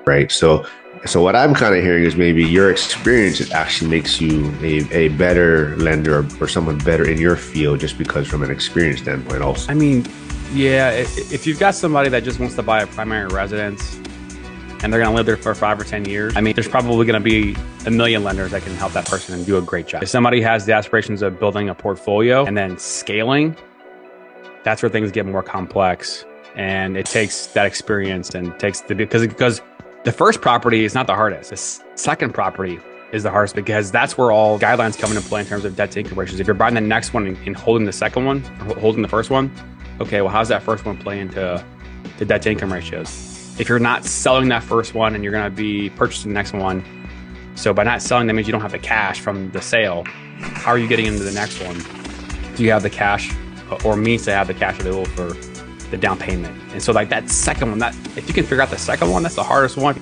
right? So what I'm kind of hearing is maybe your experience actually makes you a better lender or someone better in your field just because from an experience standpoint also. I mean, yeah, if you've got somebody that just wants to buy a primary residence and they're going to live there for 5 or 10 years, I mean, there's probably going to be a million lenders that can help that person and do a great job. If somebody has the aspirations of building a portfolio and then scaling, that's where things get more complex. And it takes that experience and takes because the first property is not the hardest. The second property is the hardest because that's where all guidelines come into play in terms of debt to income ratios. If you're buying the next one and holding the second one, or holding the first one, okay, well, how's that first one play into the debt to income ratios? If you're not selling that first one and you're going to be purchasing the next one, so by not selling, that means you don't have the cash from the sale. How are you getting into the next one? Do you have the cash or means to have the cash available for the down payment? And so like that second one, if you can figure out the second one, that's the hardest one.